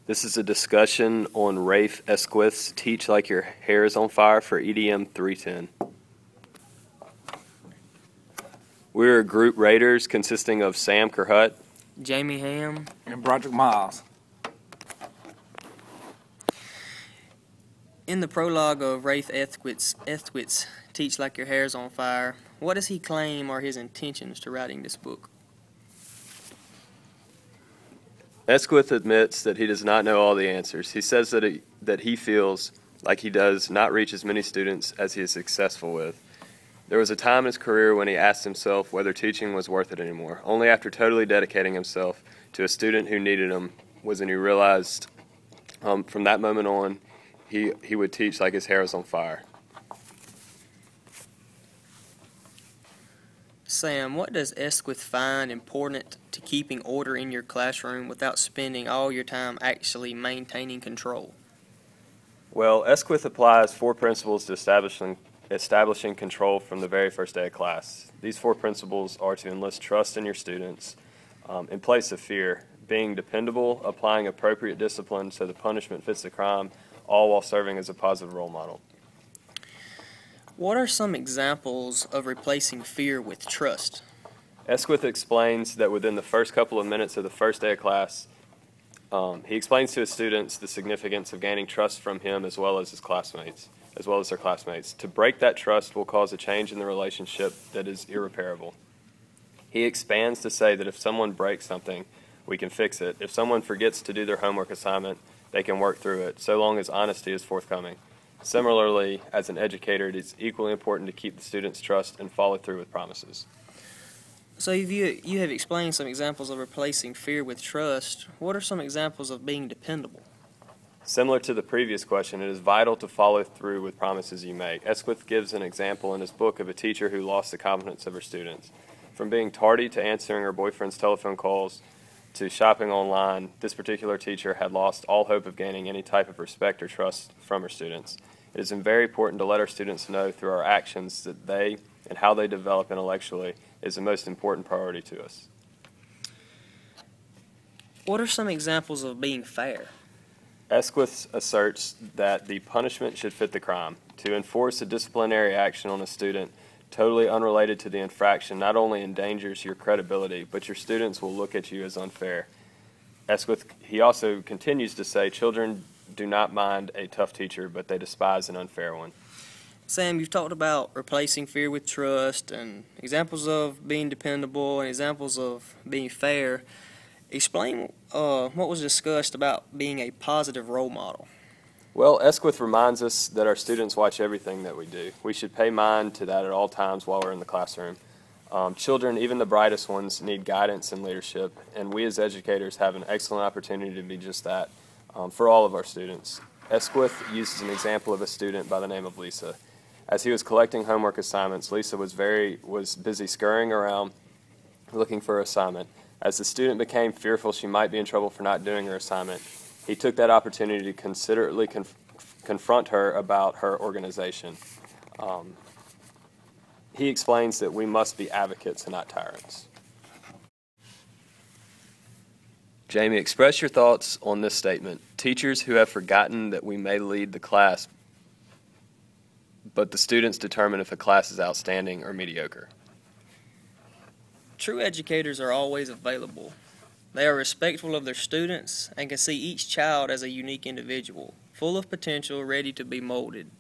This is a discussion on Rafe Esquith's Teach Like Your Hair is on Fire for EDM 310. We're group raters consisting of Sam Kerhut, Jamie Ham, and Broderick Miles. In the prologue of Rafe Esquith's Teach Like Your Hair is on Fire, what does he claim are his intentions to writing this book? Esquith admits that he does not know all the answers. He says that he feels like he does not reach as many students as he is successful with. There was a time in his career when he asked himself whether teaching was worth it anymore. Only after totally dedicating himself to a student who needed him was when he realized from that moment on he would teach like his hair was on fire. Sam, what does Esquith find important to keeping order in your classroom without spending all your time actually maintaining control? Well, Esquith applies 4 principles to establishing control from the very first day of class. These 4 principles are to enlist trust in your students in place of fear, being dependable, applying appropriate discipline so the punishment fits the crime, all while serving as a positive role model. What are some examples of replacing fear with trust? Esquith explains that within the first couple of minutes of the first day of class, he explains to his students the significance of gaining trust from him as well as their classmates. To break that trust will cause a change in the relationship that is irreparable. He expands to say that if someone breaks something, we can fix it. If someone forgets to do their homework assignment, they can work through it, so long as honesty is forthcoming. Similarly, as an educator, it is equally important to keep the students' trust and follow through with promises. So you have explained some examples of replacing fear with trust. What are some examples of being dependable? Similar to the previous question, it is vital to follow through with promises you make. Esquith gives an example in his book of a teacher who lost the confidence of her students. From being tardy to answering her boyfriend's telephone calls to shopping online, this particular teacher had lost all hope of gaining any type of respect or trust from her students. It is very important to let our students know through our actions that they and how they develop intellectually is the most important priority to us. What are some examples of being fair? Esquith asserts that the punishment should fit the crime. To enforce a disciplinary action on a student totally unrelated to the infraction not only endangers your credibility, but your students will look at you as unfair. He also continues to say children do not mind a tough teacher, but they despise an unfair one. Sam, you've talked about replacing fear with trust and examples of being dependable and examples of being fair. Explain what was discussed about being a positive role model. Well, Esquith reminds us that our students watch everything that we do. We should pay mind to that at all times while we're in the classroom. Children, even the brightest ones, need guidance and leadership, and we as educators have an excellent opportunity to be just that for all of our students. Esquith uses an example of a student by the name of Lisa. As he was collecting homework assignments, Lisa was busy scurrying around looking for her assignment. As the student became fearful she might be in trouble for not doing her assignment, he took that opportunity to considerately confront her about her organization. He explains that we must be advocates and not tyrants. Jamie, express your thoughts on this statement. Teachers who have forgotten that we may lead the class, but the students determine if a class is outstanding or mediocre. True educators are always available. They are respectful of their students and can see each child as a unique individual, full of potential, ready to be molded.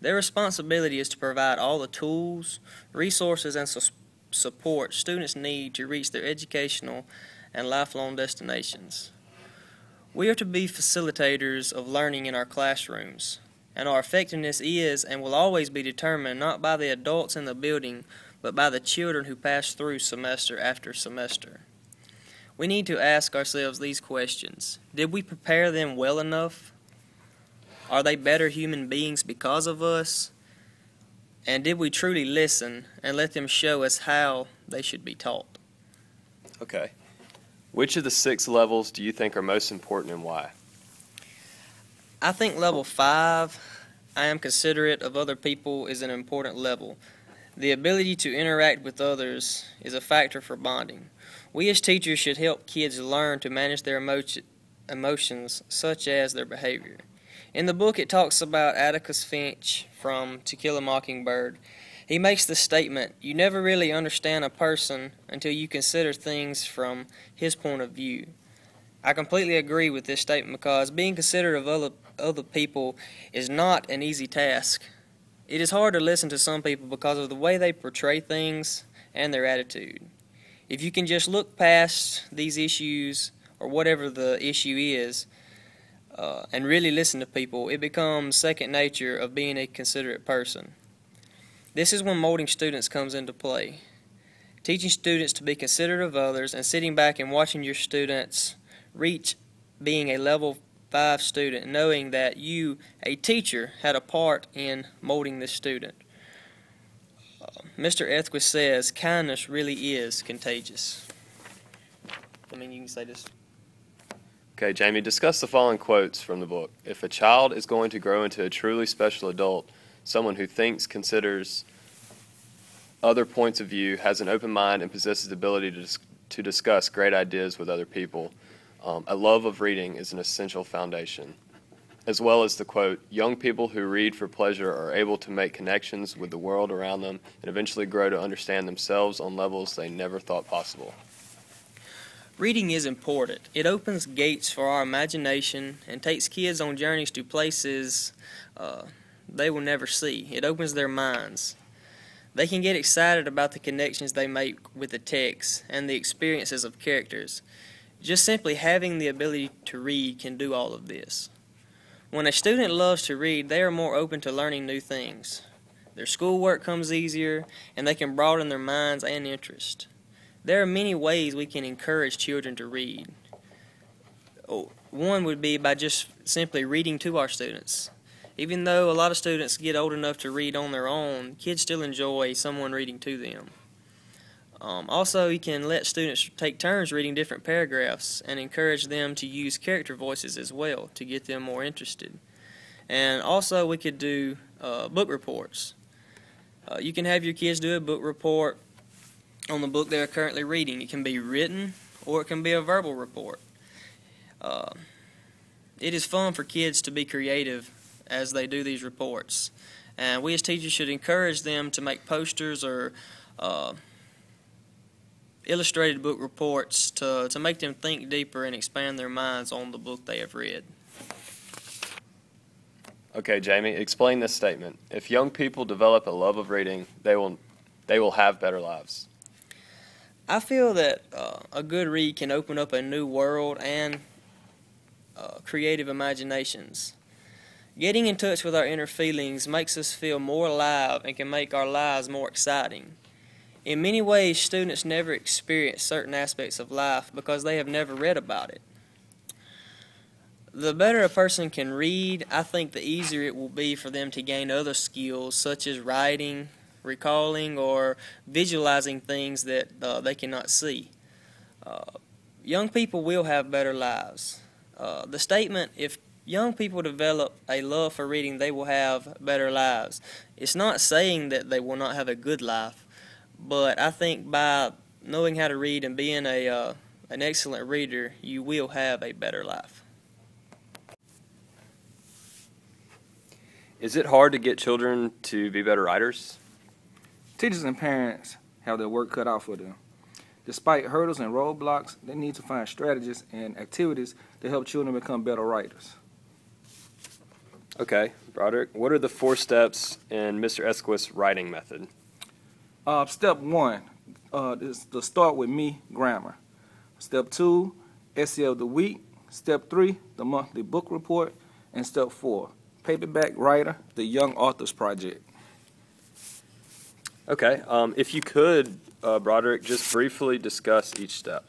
Their responsibility is to provide all the tools, resources, and support students need to reach their educational and lifelong destinations. We are to be facilitators of learning in our classrooms, and our effectiveness is and will always be determined not by the adults in the building, but by the children who pass through semester after semester. We need to ask ourselves these questions. Did we prepare them well enough? Are they better human beings because of us? And did we truly listen and let them show us how they should be taught? Okay. Which of the 6 levels do you think are most important and why? I think level 5, I am considerate of other people, is an important level. The ability to interact with others is a factor for bonding. We as teachers should help kids learn to manage their emotions, such as their behavior. In the book, it talks about Atticus Finch from To Kill a Mockingbird. He makes the statement, "You never really understand a person until you consider things from his point of view." I completely agree with this statement because being considerate of other people is not an easy task. It is hard to listen to some people because of the way they portray things and their attitude. If you can just look past these issues or whatever the issue is and really listen to people, it becomes second nature of being a considerate person. This is when molding students comes into play. Teaching students to be considerate of others and sitting back and watching your students reach being a level 5 student, knowing that you, a teacher, had a part in molding this student. Mr. Ethquist says, kindness really is contagious. I mean, you can say this. Okay, Jamie, discuss the following quotes from the book. If a child is going to grow into a truly special adult, someone who thinks, considers other points of view, has an open mind, and possesses the ability to discuss great ideas with other people, a love of reading is an essential foundation. As well as the quote, young people who read for pleasure are able to make connections with the world around them and eventually grow to understand themselves on levels they never thought possible. Reading is important. It opens gates for our imagination and takes kids on journeys to places they will never see. It opens their minds. They can get excited about the connections they make with the text and the experiences of characters. Just simply having the ability to read can do all of this. When a student loves to read, they are more open to learning new things. Their schoolwork comes easier, and they can broaden their minds and interest. There are many ways we can encourage children to read. One would be by just simply reading to our students. Even though a lot of students get old enough to read on their own, kids still enjoy someone reading to them. Also, you can let students take turns reading different paragraphs and encourage them to use character voices as well to get them more interested. And also, we could do book reports. You can have your kids do a book report on the book they're currently reading. It can be written or it can be a verbal report. It is fun for kids to be creative as they do these reports. And we as teachers should encourage them to make posters or illustrated book reports to make them think deeper and expand their minds on the book they have read. Okay, Jamie, explain this statement. If young people develop a love of reading, they will have better lives. I feel that a good read can open up a new world and creative imaginations. Getting in touch with our inner feelings makes us feel more alive and can make our lives more exciting. In many ways, students never experience certain aspects of life because they have never read about it. The better a person can read, I think the easier it will be for them to gain other skills such as writing, recalling, or visualizing things that they cannot see. Young people will have better lives. The statement, if young people develop a love for reading, they will have better lives. It's not saying that they will not have a good life, but I think by knowing how to read and being an excellent reader, you will have a better life. Is it hard to get children to be better writers? Teachers and parents have their work cut out for them. Despite hurdles and roadblocks, they need to find strategies and activities to help children become better writers. Okay, Broderick, what are the 4 steps in Mr. Ethquist's writing method? Step 1 is to start with me grammar. Step 2, essay of the week. Step 3, the monthly book report. And step 4, paperback writer, the Young Authors Project. Okay, if you could, Broderick, just briefly discuss each step.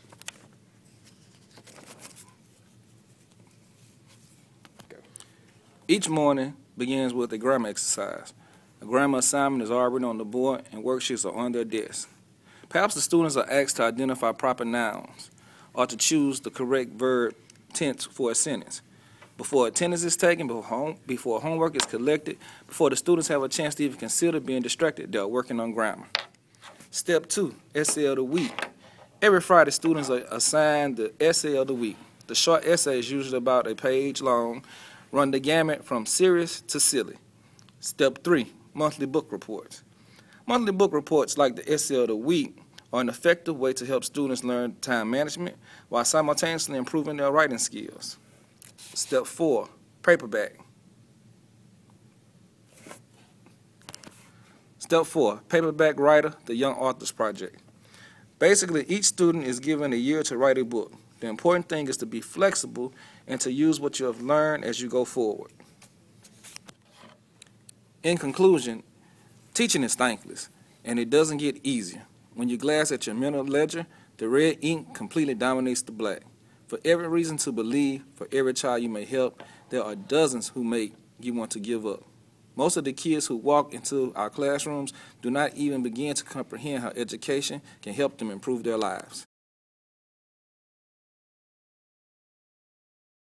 Each morning begins with a grammar exercise. A grammar assignment is already on the board and worksheets are on their desk. Perhaps the students are asked to identify proper nouns or to choose the correct verb tense for a sentence. Before attendance is taken, before homework is collected, before the students have a chance to even consider being distracted, they are working on grammar. Step 2, essay of the week. Every Friday, students are assigned the essay of the week. The short essays, usually about a page long, run the gamut from serious to silly. Step 3, monthly book reports. Monthly book reports, like the essay of the week, are an effective way to help students learn time management while simultaneously improving their writing skills. Step 4, paperback. Step 4, Paperback Writer, the Young Authors Project. Basically, each student is given a year to write a book. The important thing is to be flexible and to use what you have learned as you go forward. In conclusion, teaching is thankless, and it doesn't get easier. When you glance at your mental ledger, the red ink completely dominates the black. For every reason to believe, for every child you may help, there are dozens who make you want to give up. Most of the kids who walk into our classrooms do not even begin to comprehend how education can help them improve their lives.